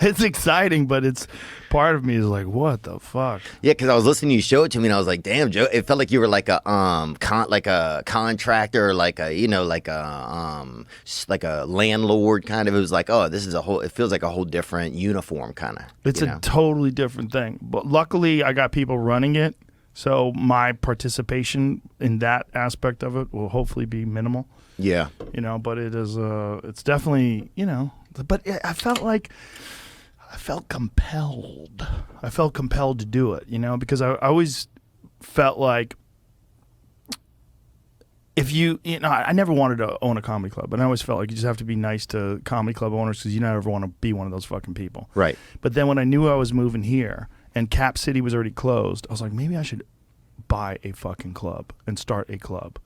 It's exciting, but it's part of me is like, what the fuck? Yeah, because I was listening to you show it to me, and I was like, "Damn, Joe!" It felt like you were like a like a contractor, like a like a landlord kind of. It was like, oh, this is a whole. It feels like a whole different uniform kind of. It's a totally different thing. But luckily, I got people running it, so my participation in that aspect of it will hopefully be minimal. Yeah, but it is. It's definitely But I felt compelled. I felt compelled to do it, because I always felt like if I never wanted to own a comedy club, but I always felt like you just have to be nice to comedy club owners because you never want to be one of those fucking people. right. But then when I knew I was moving here and Cap City was already closed, I was like, maybe I should buy a fucking club and start a club.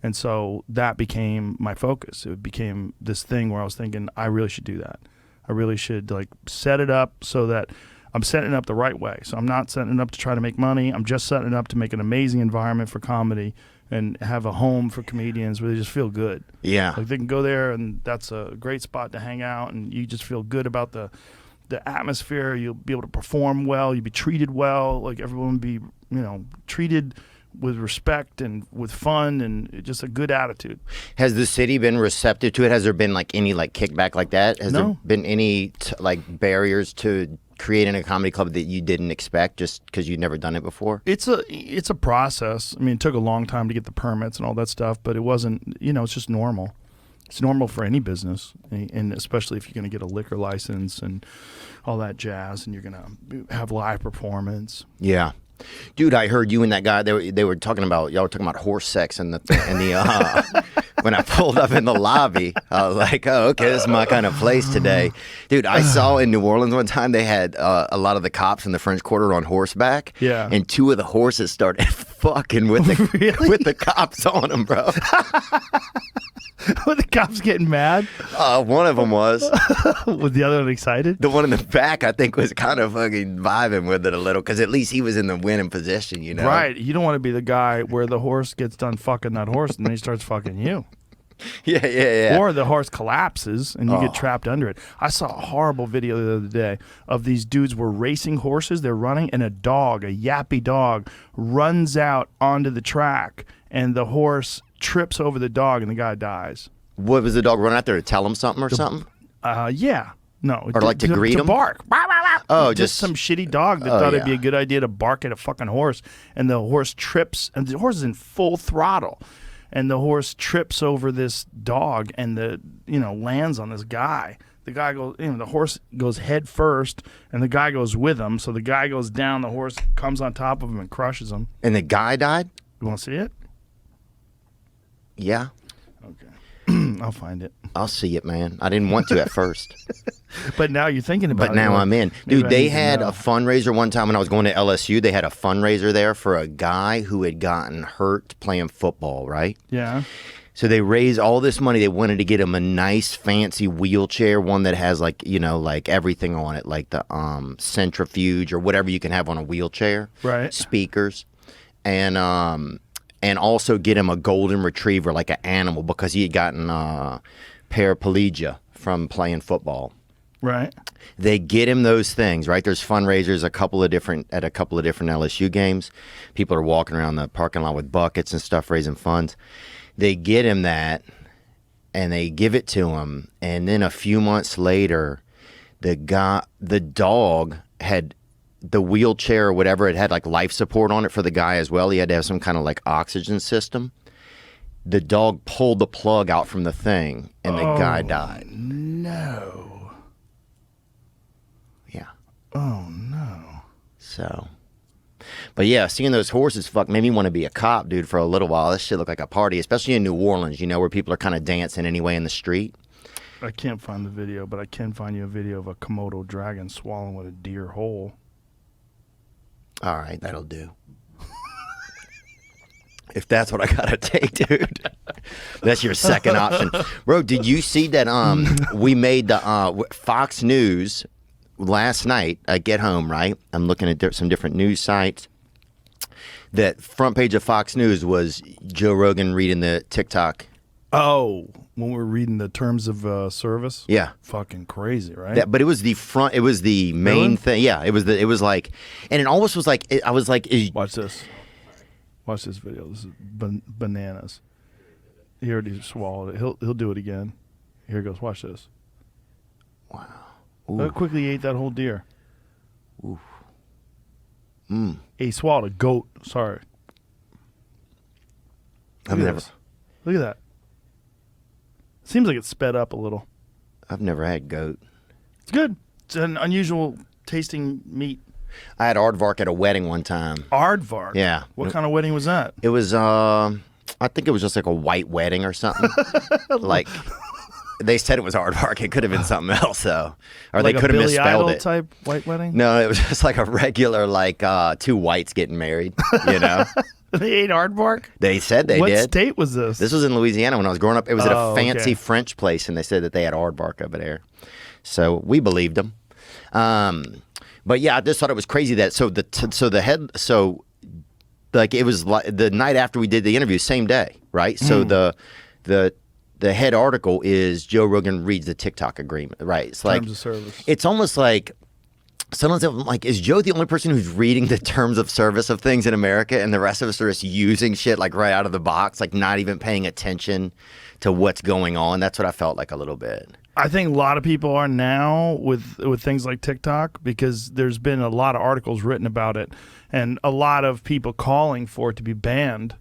And so that became my focus. It became this thing where I was thinking, I really should do that. I really should set it up so that I'm setting it up the right way. So I'm not setting it up to try to make money. I'm just setting it up to make an amazing environment for comedy and have a home for comedians where they just feel good. Yeah. Like they can go there and that's a great spot to hang out and you just feel good about the atmosphere. You'll be able to perform well. You'll be treated well. Like everyone will be, treated with respect and with fun and just a good attitude. Has the city been receptive to it? Has there been any kickback like that? Has there been any barriers to creating a comedy club that you didn't expect just because you'd never done it before? It's a process. I mean, it took a long time to get the permits and all that stuff, but it wasn't, it's just normal. It's normal for any business, and especially if you're going to get a liquor license and all that jazz and you're going to have live performance. Yeah. Dude, I heard you and that guy, they were talking about, y'all were talking about horse sex and the when I pulled up in the lobby, I was like, oh, okay, this is my kind of place today. Dude, I saw in New Orleans one time they had a lot of the cops in the French Quarter on horseback. Yeah. And two of the horses started fucking with with the cops on them, bro. Were the cops getting mad? One of them was. Was the other one excited? The one in the back, I think, was kind of fucking vibing with it a little, because at least he was in the winning position, Right. You don't want to be the guy where the horse gets done fucking that horse and then he starts fucking you. Yeah. Or the horse collapses and you get trapped under it. I saw a horrible video the other day of these dudes were racing horses. They're running and a yappy dog, runs out onto the track and the horse trips over the dog and the guy dies. What, was the dog running out there to tell him something or something? Yeah. No. Or to greet him? To bark. Oh, just some shitty dog that thought it'd be yeah. a good idea to bark at a fucking horse. And the horse trips, and the horse is in full throttle. And the horse trips over this dog and lands on this guy. The guy goes, the horse goes head first and the guy goes with him. So the guy goes down, the horse comes on top of him and crushes him. And the guy died? You want to see it? Yeah. Okay. I'll find it. I'll see it, man. I didn't want to at first. But now you're thinking about it. But now I'm in. Dude, they had a know. fundraiser one time when I was going to LSU. They had a fundraiser there for a guy who had gotten hurt playing football, right? Yeah. So they raised all this money. They wanted to get him a nice, fancy wheelchair, one that has everything on it, like the centrifuge or whatever you can have on a wheelchair. Right. Speakers. And also get him a golden retriever, like an animal, because he had gotten paraplegia from playing football. Right. They get him those things, right? There's fundraisers at a couple of different LSU games. People are walking around the parking lot with buckets and stuff, raising funds. They get him that, and they give it to him. And then a few months later, the dog had the wheelchair or whatever. It had life support on it for the guy as well. He had to have some kind of oxygen system. The dog pulled the plug out from the thing, and the guy died. No. Yeah. Oh, no. So, but yeah, seeing those horses made me want to be a cop, dude, for a little while. This shit looked like a party, especially in New Orleans, where people are kind of dancing anyway in the street. I can't find the video, but I can find you a video of a Komodo dragon swallowing with a deer whole. All right, that'll do. If that's what I gotta take, dude. That's your second option. Bro, did you see that we made the Fox News last night? I get home, right? I'm looking at some different news sites. That front page of Fox News was Joe Rogan reading the TikTok. Oh, when we were reading the terms of service. Yeah. Fucking crazy, right? But it was the front. It was the main Really? thing. Yeah. It was like, and it almost was like. I was like, Watch this. Watch this video. This is bananas. He already swallowed it. He'll do it again. Here it goes. Watch this. wow. Look how quickly he ate that whole deer. Oof. He swallowed a goat. Sorry. I've never. Look at that. Seems like it's sped up a little. I've never had goat. It's good. It's an unusual tasting meat. I had aardvark at a wedding one time. Aardvark. Yeah. What kind of wedding was that? It was. I think it was just like a white wedding or something. Like. They said it was aardvark. It could have been something else, though, or Like they could have Billy misspelled Idol it. type white wedding. No, it was just like a regular, like two whites getting married. You know, They ate aardvark. they said they What did. state was this? This was in Louisiana when I was growing up. It was at Oh, a fancy okay. French place, and they said that they had aardvark over there. So we believed them. But yeah, I just thought it was crazy that like it was like the night after we did the interview, same day, right? So the head article is Joe Rogan reads the TikTok agreement, right? It's like Terms of service. it's almost like sometimes I'm like, is Joe the only person who's reading the terms of service of things in America, and the rest of us are just using shit like right out of the box, like not even paying attention to what's going on? That's what I felt like a little bit. I think a lot of people are now with things like TikTok because there's been a lot of articles written about it and a lot of people calling for it to be banned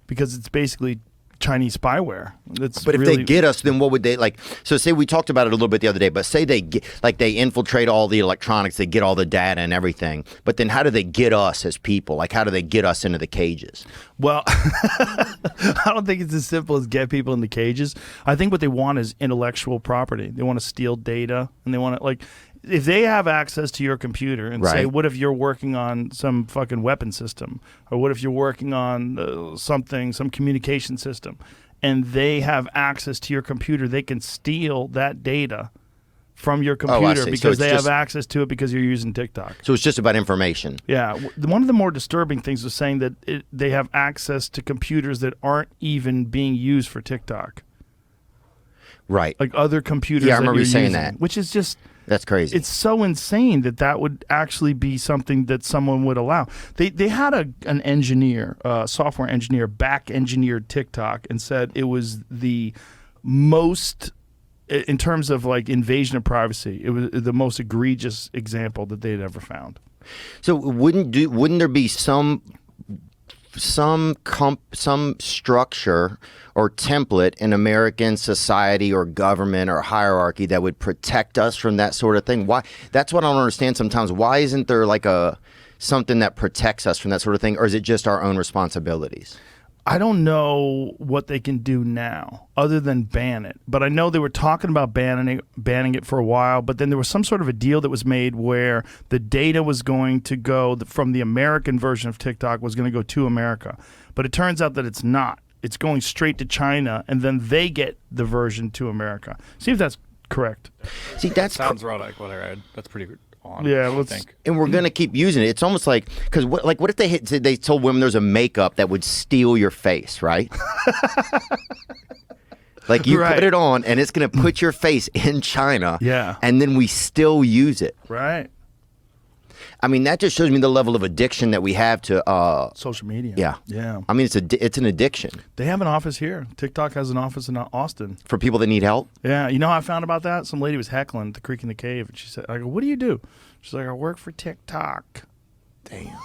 because it's basically Chinese spyware. It's But if really, they get us, then what would they like? So say we talked about it a little bit the other day, but say they get like they infiltrate all the electronics, they get all the data and everything. But then how do they get us as people? Like how do they get us into the cages? Well, I don't think it's as simple as get people in the cages. I think what they want is intellectual property. They want to steal data, and they want to like if they have access to your computer and say, Right. what if you're working on some fucking weapon system, or what if you're working on some communication system, and they have access to your computer, they can steal that data from your computer see. So because it's they just- have access to it because you're using TikTok. So it's just about information. Yeah, one of the more disturbing things was saying that they have access to computers that aren't even being used for TikTok, Right. like other computers. Yeah, I that remember you're you saying using, that. which is just That's crazy. it's so insane that would actually be something that someone would allow. They had an engineer, software engineer, back engineered TikTok and said it was the most. In terms of like invasion of privacy, it was the most egregious example that they'd ever found. So wouldn't there be some structure or template in American society or government or hierarchy that would protect us from that sort of thing? Why? That's what I don't understand sometimes. Why isn't there like something that protects us from that sort of thing, or is it just our own responsibilities? I don't know what they can do now other than ban it. But I know they were talking about banning it for a while, but then there was some sort of a deal that was made where the data was going to go from the American version of TikTok was going to go to America. But it turns out that it's not. It's going straight to China, and then they get the version to America. See if that's correct. See, that's Sounds right like what I read. That's pretty good. Yeah, I let's- think. and we're gonna keep using it. It's almost like because what if they told women there's a makeup that would steal your face, right? Like you Right. put it on and it's gonna put your face in China, Yeah. and then we still use it. Right. I mean, that just shows me the level of addiction that we have to. Social media. Yeah. Yeah. I mean, it's an addiction They have an office here. TikTok has an office in Austin. for people that need help. Yeah, you know how I found about that? Some lady was heckling at the Creek in the Cave, and she said, "I go, what do you do?" She's like, "I work for TikTok." Damn.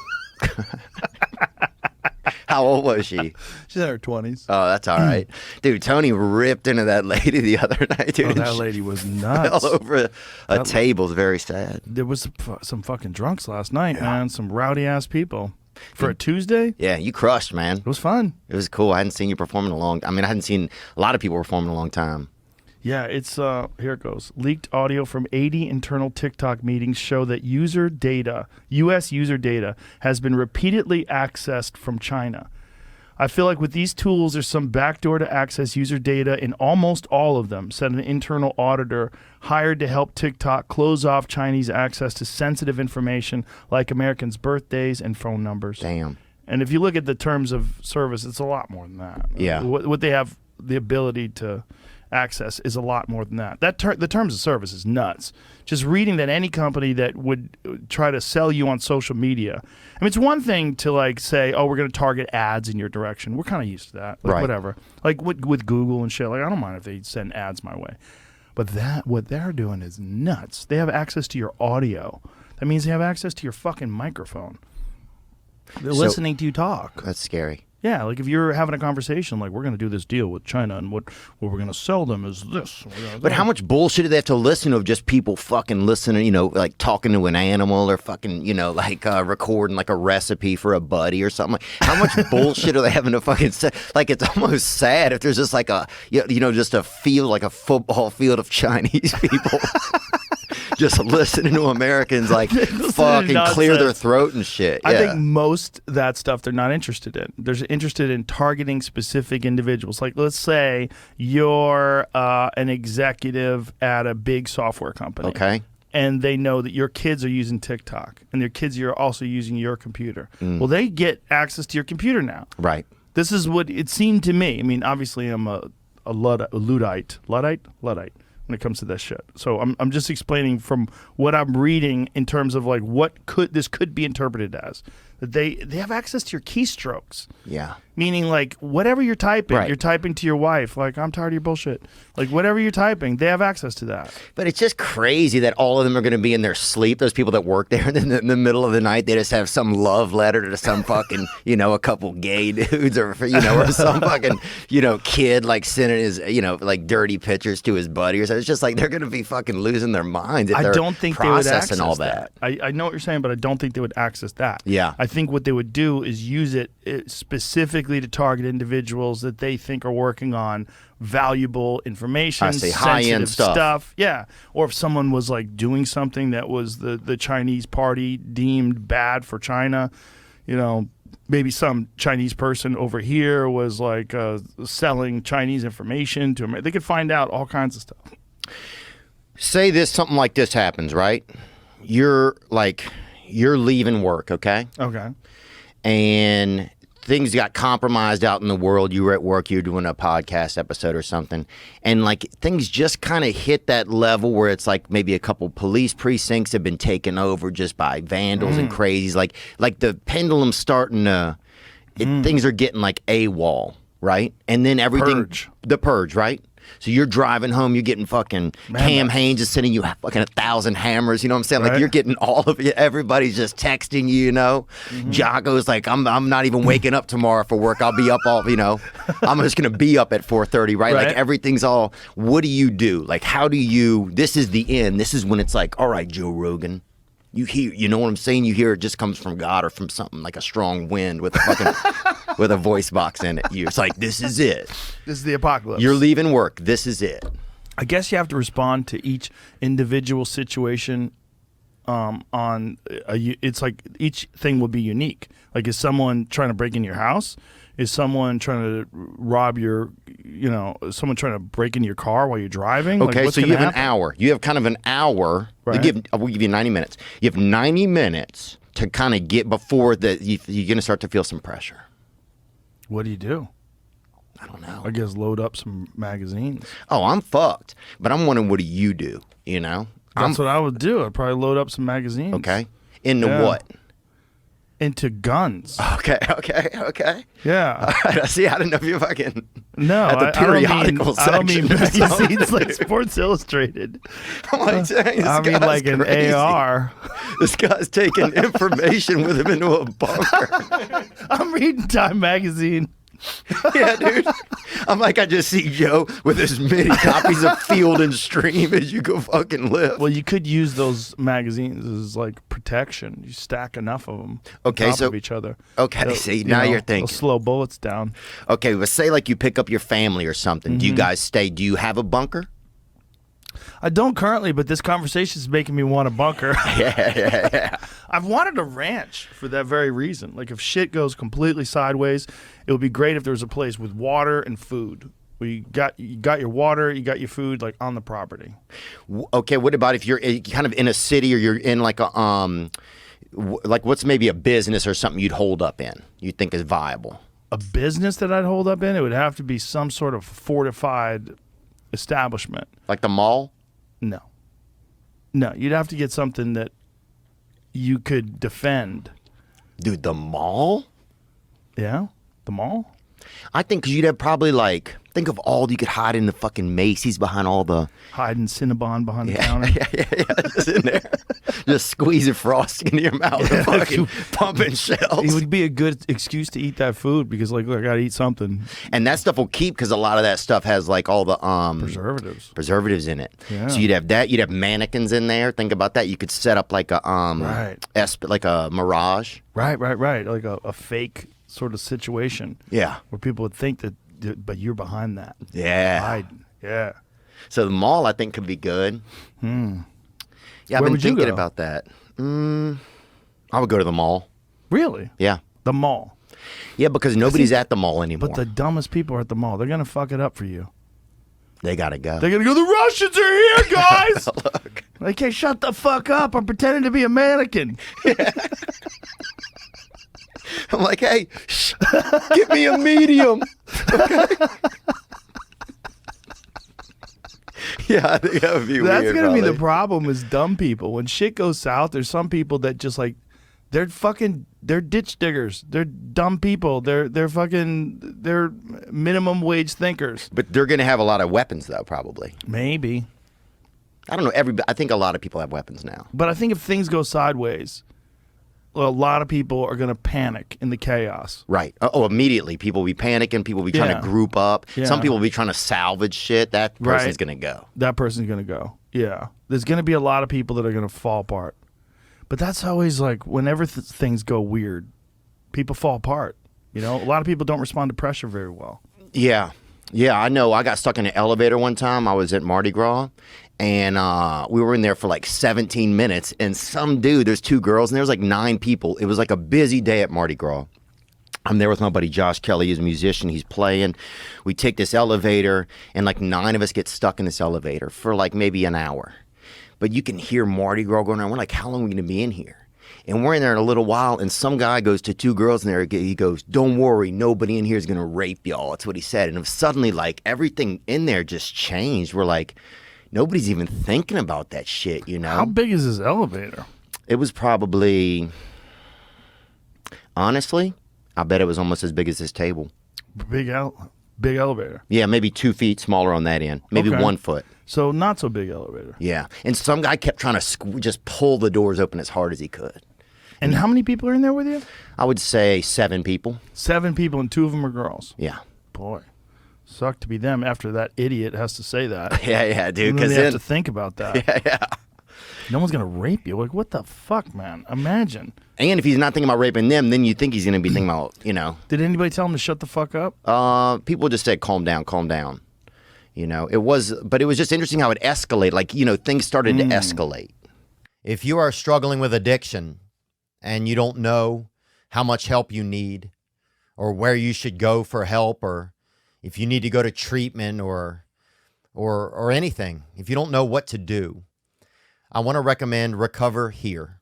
How old was she? She's in her 20s. Oh, that's all right, dude. Tony ripped into that lady the other night, dude. Oh, and that she lady was nuts. fell over a table. It's very sad. There was some fucking drunks last night, man. Some rowdy ass people. For a Tuesday, Yeah, you crushed, man. it was fun. It was cool. I hadn't seen you perform in a long. I mean, I hadn't seen a lot of people perform in a long time. Yeah, it's here it goes. Leaked audio from 80 internal TikTok meetings show that U.S. user data, has been repeatedly accessed from China. I feel like with these tools, there's some backdoor to access user data in almost all of them, said an internal auditor hired to help TikTok close off Chinese access to sensitive information like Americans' birthdays and phone numbers. Damn. And if you look at the terms of service, it's a lot more than that. Yeah. What they have the ability to access is a lot more than that. The terms of service is nuts. Just reading that any company that would try to sell you on social media. I mean, it's one thing to like say, oh, we're going to target ads in your direction. We're kind of used to that. Like, right. Whatever. Like with Google and shit. Like, I don't mind if they send ads my way. But what they're doing is nuts. They have access to your audio. That means they have access to your fucking microphone. They're listening to you talk. That's scary. Yeah, like if you're having a conversation, like we're going to do this deal with China, and what we're going to sell them is this. But how much bullshit do they have to listen to of just people fucking listening, like talking to an animal or fucking, like recording like a recipe for a buddy or something? How much bullshit are they having to fucking say? Like, it's almost sad if there's just like just a field, like a football field of Chinese people. Just listening to Americans like fucking clear their throat and shit. Yeah. I think most that stuff they're not interested in. They're interested in targeting specific individuals. Like, let's say you're an executive at a big software company. Okay. And they know that your kids are using TikTok and their kids are also using your computer. Well, they get access to your computer now. Right. This is what it seemed to me. I mean, obviously I'm a Luddite when it comes to this shit. So I'm just explaining from what I'm reading in terms of like what this could be interpreted as. That they have access to your keystrokes. Yeah. Meaning like whatever you're typing, right. You're typing to your wife, like, I'm tired of your bullshit. Like whatever you're typing, they have access to that. But it's just crazy that all of them are going to be in their sleep, those people that work there, and then in the middle of the night they just have some love letter to some fucking, a couple gay dudes or some fucking, kid like sending his, like dirty pictures to his buddy or something. It's just like they're going to be fucking losing their minds if I they're don't think they would access all that. I know what you're saying, but I don't think they would access that. Yeah. I think what they would do is use it specifically to target individuals that they think are working on valuable information, high-end stuff. Yeah. Or if someone was like doing something that was the Chinese party deemed bad for China, maybe some Chinese person over here was like selling Chinese information to America. They could find out all kinds of stuff. Say something like this happens, right? You're leaving work, okay? Okay. And things got compromised out in the world. You were at work, you were doing a podcast episode or something, and like things just kind of hit that level where it's like maybe a couple police precincts have been taken over just by vandals and crazies. Like the pendulum's starting to, things are getting like AWOL, right? And then everything, the purge, right? So you're driving home, you're getting fucking Cam Haynes is sending you fucking 1,000 hammers, you know what I'm saying? Like you're getting all of it. Everybody's just texting you, Jocko's like, I'm not even waking up tomorrow for work. I'll be up all, I'm just going to be up at 4:30, right? Like everything's all, what do you do? Like how do you, this is the end. This is when it's like, all right, Joe Rogan. You hear, you know what I'm saying? You hear it just comes from God or from something like a strong wind with a fucking with a voice box in it. It's like, this is it. This is the apocalypse. You're leaving work. This is it. I guess you have to respond to each individual situation. It's like each thing will be unique. Like, is someone trying to break in your house? Is someone trying to rob your, is someone trying to break into your car while you're driving? Okay, like, so you have an hour. You have kind of an hour. Right. We'll give you 90 minutes. You have 90 minutes to kind of get before you're going to start to feel some pressure. What do you do? I don't know. I guess load up some magazines. Oh, I'm fucked. But I'm wondering, what do you do, That's what I would do. I'd probably load up some magazines. Okay. Into what? Into guns. Okay. Yeah. All right, see, I don't know if you fucking no, at the periodical I don't mean section. magazines like Sports Illustrated. I'm like, dang, this I mean guy's like crazy. an AR. This guy's taking information with him into a bunker. I'm reading Time magazine. Yeah, dude. I'm like, I just see Joe with as many copies of Field and Stream as you could fucking live. Well, you could use those magazines as like protection. You stack enough of them on top of each other. Okay, see, now you're thinking. They'll slow bullets down. Okay, but say like you pick up your family or something. Do you guys stay? Do you have a bunker? I don't currently, but this conversation is making me want a bunker. Yeah. I've wanted a ranch for that very reason. Like, if shit goes completely sideways, it would be great if there was a place with water and food. Where you got your water, you got your food, like, on the property. Okay, what about if you're kind of in a city or you're in like a like what's maybe a business or something you'd hold up in? You think is viable? A business that I'd hold up in, it would have to be some sort of fortified establishment. Like the mall? No. No, you'd have to get something that you could defend. Dude, the mall? Yeah? The mall? I think because you'd have probably like, think of all you could hide in the fucking Macy's behind all the... Hiding Cinnabon behind the Yeah, counter. yeah, just in there. Just squeezing frosting into your mouth and fucking pumping shells. It would be a good excuse to eat that food because, like, look, I gotta eat something. And that stuff will keep because a lot of that stuff has like all the Preservatives in it. Yeah. So you'd have that. You'd have mannequins in there. Think about that. You could set up like a like a Mirage. Right. Like a fake sort of situation. Yeah. Where people would think that, but you're behind that. Yeah. Hiding. Yeah. So the mall, I think, could be good. Yeah, I've Where been would you thinking go? about that. I would go to the mall. Really? Yeah. The mall. Yeah, because nobody's at the mall anymore. But the dumbest people are at the mall. They're gonna fuck it up for you. They gotta go. They're gonna go, the Russians are here, guys! Look. Like, hey, shut the fuck up. I'm pretending to be a mannequin. I'm like, hey, give me a medium. Okay. Yeah, I think that would be weird. That's gonna be the probably. problem is dumb people. When shit goes south, there's some people that just like they're ditch diggers. They're dumb people. They're minimum wage thinkers. But they're gonna have a lot of weapons, though, probably. Maybe. I don't know. I think a lot of people have weapons now. But I think if things go sideways, well, a lot of people are gonna panic in the chaos. Right. Oh, immediately. People will be panicking. People will be trying Yeah. to group up. Yeah. Some people will be trying to salvage shit. That person's gonna go. That person's gonna go. Yeah. There's gonna be a lot of people that are gonna fall apart. But that's always like whenever things go weird, people fall apart. You know, a lot of people don't respond to pressure very well. Yeah. Yeah, I know. I got stuck in an elevator one time. I was at Mardi Gras, and we were in there for like 17 minutes, and some dude, there's two girls, and there was like 9 people. It was like a busy day at Mardi Gras. I'm there with my buddy Josh Kelly. He's a musician. He's playing. We take this elevator, and like 9 of us get stuck in this elevator for like maybe an hour. But you can hear Mardi Gras going on. We're like, how long are we going to be in here? And we're in there in a little while, and some guy goes to 2 girls in there. He goes, don't worry, nobody in here is going to rape y'all. That's what he said. And suddenly, like, everything in there just changed. We're like, nobody's even thinking about that shit, you know? How big is this elevator? It was probably, honestly, I bet it was almost as big as this table. Big elevator. Yeah, maybe 2 feet smaller on that end. Maybe Okay. 1 foot. So not so big elevator. Yeah. And some guy kept trying to just pull the doors open as hard as he could. And how many people are in there with you? I would say 7 people. 7 people, and 2 of them are girls. Yeah. Boy, suck to be them after that idiot has to say that. Yeah, dude. And then Because they then, have to think about that. yeah. No one's gonna rape you. Like, what the fuck, man? Imagine. And if he's not thinking about raping them, then you think he's going to be thinking about, Did anybody tell him to shut the fuck up? people just said, calm down, calm down. But it was just interesting how it escalated. Like, things started to escalate. If you are struggling with addiction and you don't know how much help you need or where you should go for help, or if you need to go to treatment or anything, if you don't know what to do, I want to recommend Recover Here.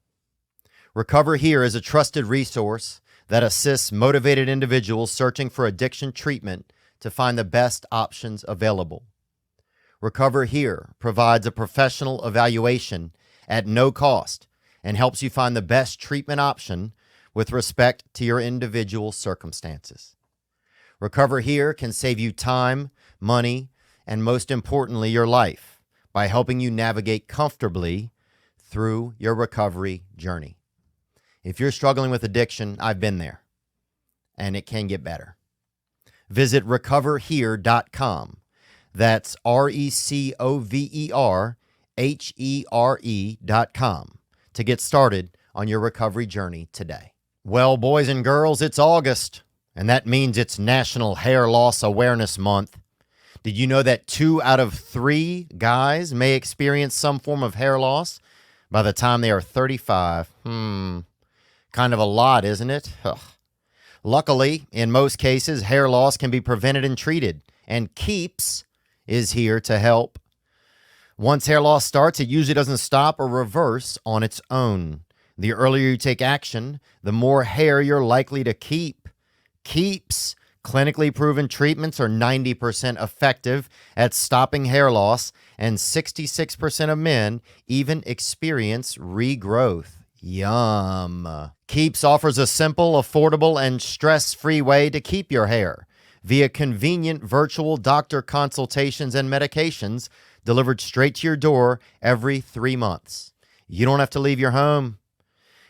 Recover Here is a trusted resource that assists motivated individuals searching for addiction treatment to find the best options available. Recover Here provides a professional evaluation at no cost and helps you find the best treatment option with respect to your individual circumstances. Recover Here can save you time, money, and most importantly, your life by helping you navigate comfortably through your recovery journey. If you're struggling with addiction, I've been there, and it can get better. Visit recoverhere.com. That's recoverhere.com to get started on your recovery journey today. Well, boys and girls, it's August, and that means it's National Hair Loss Awareness Month. Did you know that 2 out of 3 guys may experience some form of hair loss by the time they are 35? Kind of a lot, isn't it? Ugh. Luckily, in most cases, hair loss can be prevented and treated, and Keeps is here to help. Once hair loss starts, it usually doesn't stop or reverse on its own. The earlier you take action, the more hair you're likely to keep. Keeps Clinically proven treatments are 90% effective at stopping hair loss, and 66% of men even experience regrowth. Yum. Keeps offers a simple, affordable, and stress-free way to keep your hair via convenient virtual doctor consultations and medications delivered straight to your door every 3 months. You don't have to leave your home.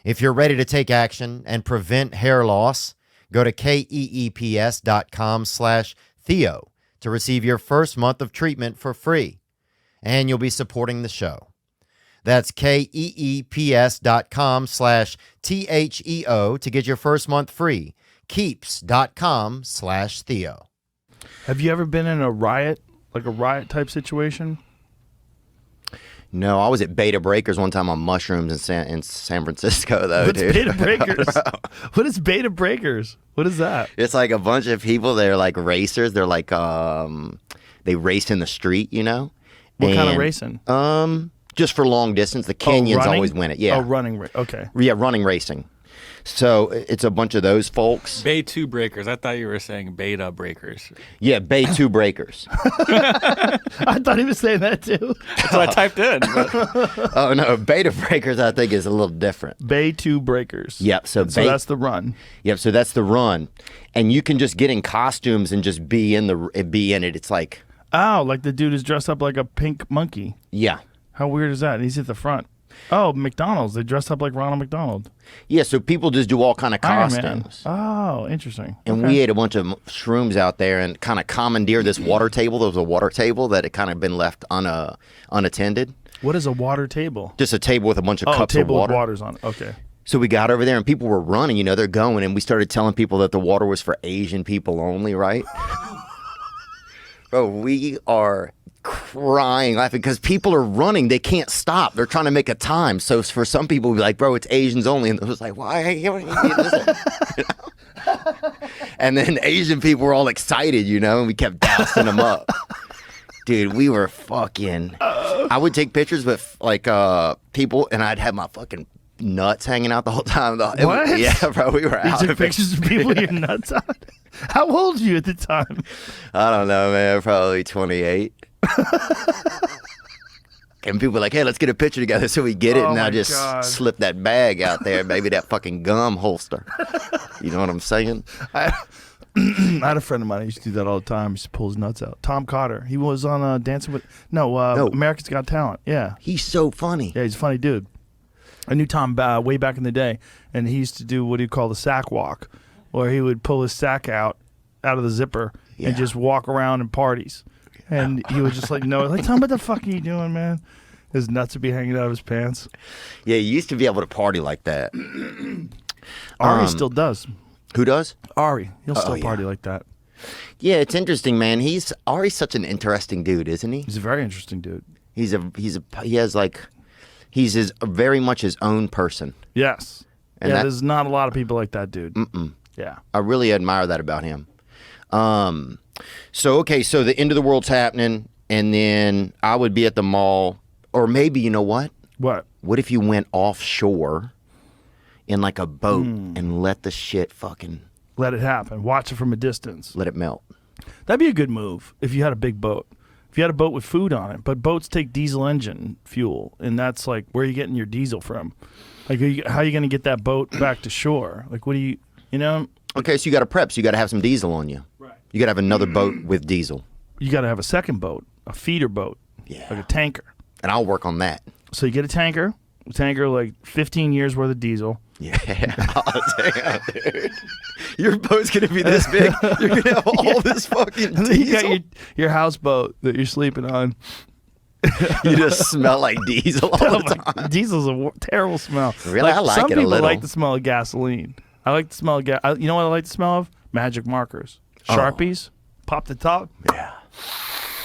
If you're ready to take action and prevent hair loss, go to keeps.com/Theo to receive your first month of treatment for free, and you'll be supporting the show. That's keeps.com/THEO to get your first month free. Keeps.com/Theo. Have you ever been in a riot, like a riot type situation? No, I was at Beta Breakers one time on mushrooms in San Francisco, though, What's dude. Beta Breakers? What is Beta Breakers? What is that? It's like a bunch of people. They're like racers. They're like, they race in the street, you know? What kind of racing? Just for long distance. The Kenyans always win it. Yeah. Oh, running. Okay. Yeah, running racing. So it's a bunch of those folks. Bay 2 breakers. I thought you were saying beta breakers. Yeah, Bay 2 breakers. I thought he was saying that too. That's what I typed in. But Oh, no, Beta breakers I think is a little different. Bay 2 breakers. Yep. So that's the run. Yep. So that's the run. And you can just get in costumes and just be in it. It's like, Oh, like the dude is dressed up like a pink monkey. yeah. How weird is that? And he's at the front. Oh, McDonald's. They dressed up like Ronald McDonald. Yeah, so people just do all kind of Iron Man. costumes. Oh, interesting. And we ate a bunch of shrooms out there and kind of commandeered this water table. There was a water table that had kind of been left unattended. What is a water table? Just a table with a bunch of Oh, a cups table of water. with waters on it. Okay. So we got over there and people were running, you know, they're going. And we started telling people that the water was for Asian people only, right? Bro, we are crying, laughing, because people are running. They can't stop. They're trying to make a time. So for some people, we'll be like, bro, it's Asians only. And it was like, why? You know? And then Asian people were all excited, you know, and we kept dousing them up. Dude, we were fucking... I would take pictures with, like, people, and I'd have my fucking nuts hanging out the whole time. What? Yeah, bro, we were out. You took pictures of people with your nuts on? How old were you at the time? I don't know, man. Probably 28. And people were like, hey, let's get a picture together. So we get it, and I just slip that bag out there, maybe that fucking gum holster. You know what I'm saying? I had a friend of mine who used to do that all the time. He used to pull his nuts out. Tom Cotter. He was on Dancing with... No, America's Got Talent. Yeah. He's so funny. Yeah, he's a funny dude. I knew Tom way back in the day, and he used to do what do you call the sack walk, where he would pull his sack out of the zipper and just walk around in parties. And he would just let you know, like, Tom, what the fuck are you doing, man? His nuts would be hanging out of his pants. Yeah, you used to be able to party like that. Ari still does. Who does? Ari. He'll still party like that. Yeah, it's interesting, man. Ari's such an interesting dude, isn't he? He's a very interesting dude. He's very much his own person. Yes. And there's not a lot of people like that dude. Mm-mm. Yeah. I really admire that about him. So the end of the world's happening, and then I would be at the mall, or maybe, you know what? What? What if you went offshore in like a boat and let the shit fucking... Let it happen. Watch it from a distance. Let it melt. That'd be a good move if you had a big boat. If you had a boat with food on it. But boats take diesel engine fuel, and that's like, where are you getting your diesel from? Like, how are you going to get that boat back to shore? Like, what do you know? Okay, so you got to prep. So you got to have some diesel on you. Right. You got to have another boat with diesel. You got to have a second boat, a feeder boat, like a tanker. And I'll work on that. So you get a tanker like 15 years worth of diesel. Yeah. Oh, damn, dude. Your boat's going to be this big. You're going to have all this fucking diesel. You got your houseboat that you're sleeping on. You just smell like diesel all the time. Diesel's a terrible smell. Really? I like it a little. Some people like the smell of gasoline. I like the smell of gas. You know what I like the smell of? Magic markers. Sharpies. Pop the top. Yeah.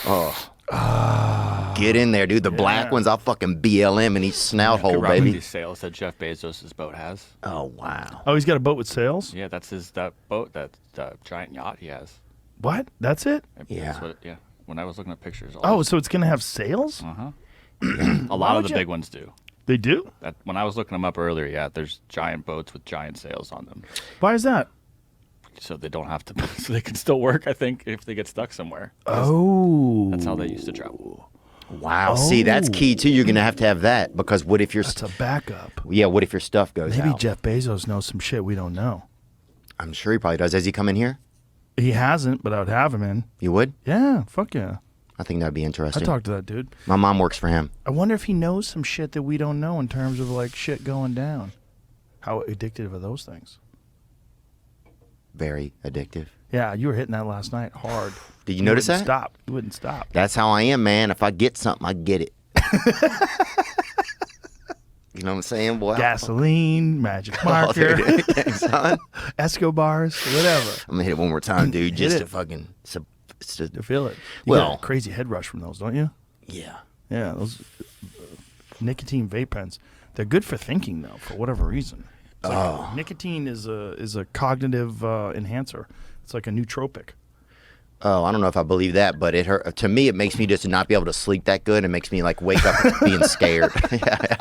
Oh. Get in there, dude. The black ones, I'll fucking BLM in each snout hole, baby. These sails that Jeff Bezos' boat has. Oh, wow. Oh, he's got a boat with sails? Yeah, that's that boat, that giant yacht he has. What? That's it? Yeah. When I was looking at pictures. So it's going to have sails? Uh-huh. A lot of the big ones do. They do? When I was looking them up earlier, there's giant boats with giant sails on them. Why is that? so they don't have to, so they can still work. I think if they get stuck somewhere. Oh, That's how they used to travel. Wow. See, that's key too. You're gonna have that because what if your that's a backup. yeah? What if your stuff goes Maybe out? Jeff Bezos knows some shit we don't know. I'm sure he probably does. Has he come in here? He hasn't, but I would have him in. You would? Yeah, fuck yeah. I think that'd be I interesting. talked to that dude. My mom works for him. I wonder if he knows some shit that we don't know in terms of like shit going down. How addictive are those things? Very addictive. Yeah, you were hitting that last night hard. Did you notice wouldn't that? Stop. You wouldn't stop. That's how I am, man. If I get something, I get it. You know what I'm saying, boy? Gasoline, magic Oh, marker, dude. Thanks, son. Escobars, whatever. I'm gonna hit it one more time, dude. Hit Just it. to fucking. To feel it. You Well- get a crazy head rush from those, don't you? Yeah. Yeah, those nicotine vape pens. They're good for thinking though, for whatever reason. It's like nicotine is a cognitive enhancer. It's like a nootropic. Oh, I don't know if I believe that, but it hurt. To me, it makes me just not be able to sleep that good. It makes me like wake up being scared. Yeah.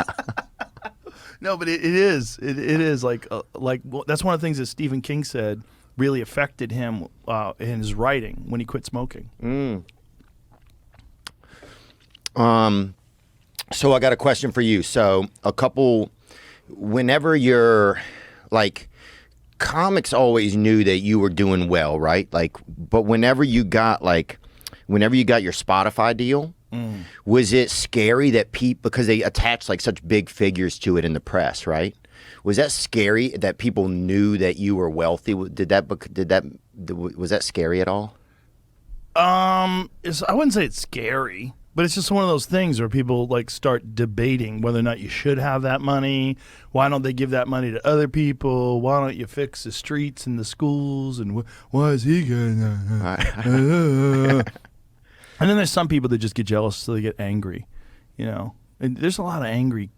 No, but it is. It is like well, that's one of the things that Stephen King said really affected him in his writing when he quit smoking. So I got a question for you. So whenever you're like, comics always knew that you were doing well, right? Like, but whenever you got your Spotify deal, was it scary that because they attached like such big figures to it in the press, right? Was that scary that people knew that you were wealthy? Was that scary at all? I wouldn't say it's scary, but it's just one of those things where people like start debating whether or not you should have that money. Why don't they give that money to other people? Why don't you fix the streets and the schools? And why is he getting that? And then there's some people that just get jealous, so they get angry, you know. And there's a lot of angry,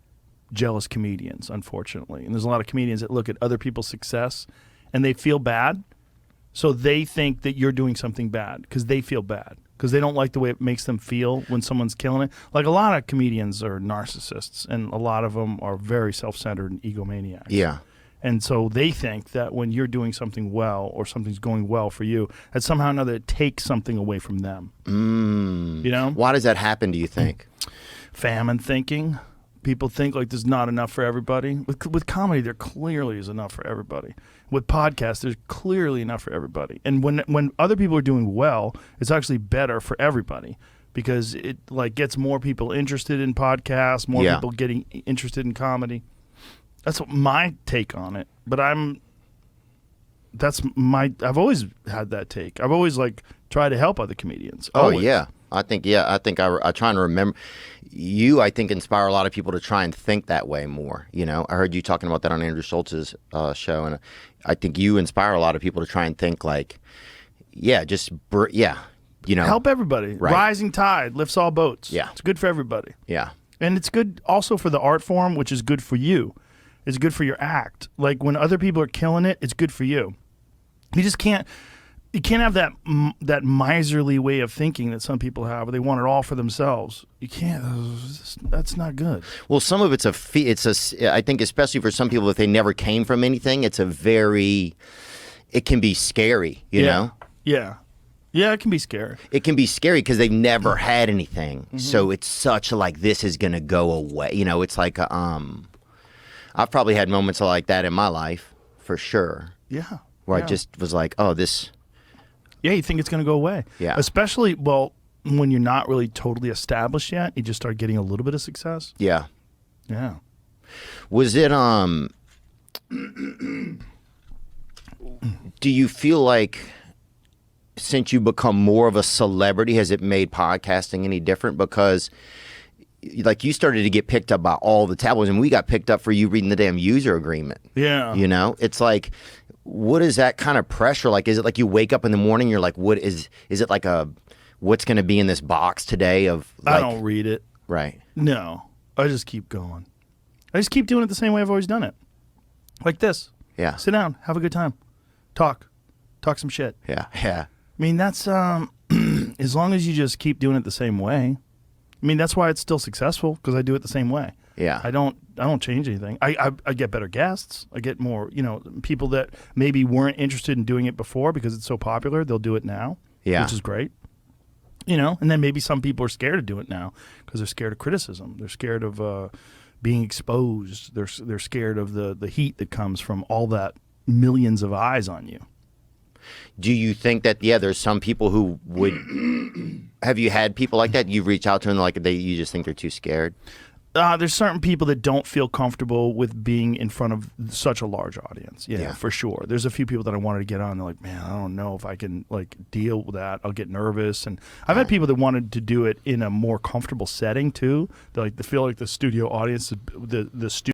jealous comedians, unfortunately. And there's a lot of comedians that look at other people's success and they feel bad. So they think that you're doing something bad because they feel bad, because they don't like the way it makes them feel when someone's killing it. Like a lot of comedians are narcissists, and a lot of them are very self-centered and egomaniacs. Yeah. And so they think that when you're doing something well or something's going well for you, that somehow or another it takes something away from them. You know? Why does that happen, do you think? Famine thinking. People think like there's not enough for everybody. With comedy, there clearly is enough for everybody. With podcasts, there's clearly enough for everybody. And when other people are doing well, it's actually better for everybody because it like gets more people interested in podcasts, more people getting interested in comedy. That's my take on it. But I've always had that take. I've always like tried to help other comedians. Oh, Always. yeah. I think I try and remember you. I think inspire a lot of people to try and think that way more. You know, I heard you talking about that on Andrew Schultz's show, and I think you inspire a lot of people to try and think like, you know, Help everybody. Right. Rising tide lifts all boats. Yeah. It's good for everybody. yeah, And it's good also for the art form, which is good for you. It's good for your act. Like when other people are killing it, it's good for you. You just can't have that miserly way of thinking that some people have, where they want it all for themselves. You can't. That's not good. Well, some of it's I think especially for some people, if they never came from anything, it can be scary, you know? Yeah. Yeah, it can be scary. It can be scary because they've never had anything. So it's such a, like, this is going to go away. You know, it's like, I've probably had moments like that in my life, for sure. Yeah. Where I just was like, oh, this. Yeah, you think it's going to go away. Yeah. Especially, well, when you're not really totally established yet, you just start getting a little bit of success. Yeah. Yeah. Was it, do you feel like since you become more of a celebrity, has it made podcasting any different? Because like you started to get picked up by all the tabloids, and we got picked up for you reading the damn user agreement. Yeah. You know, it's like, what is that kind of pressure like? Is it like you wake up in the morning, you're like, what is it like what's going to be in this box today of like, I don't read it. Right. No. I just keep going. I just keep doing it the same way I've always done it. Like this. Yeah. Sit down, have a good time. Talk some shit. Yeah. Yeah. I mean, that's as long as you just keep doing it the same way. I mean, that's why it's still successful, because I do it the same way. Yeah. I don't change anything. I get better guests. I get more, people that maybe weren't interested in doing it before because it's so popular. They'll do it now, Yeah. which is great. And then maybe some people are scared to do it now because they're scared of criticism. They're scared of being exposed. They're scared of the heat that comes from all that millions of eyes on you. Do you think that there's some people who would have you had people like that? You reach out to them like you just think they're too scared? There's certain people that don't feel comfortable with being in front of such a large audience. Yeah, for sure. There's a few people that I wanted to get on. They're like, man, I don't know if I can deal with that. I'll get nervous. And I've had people that wanted to do it in a more comfortable setting too. They feel like the studio audience, the studio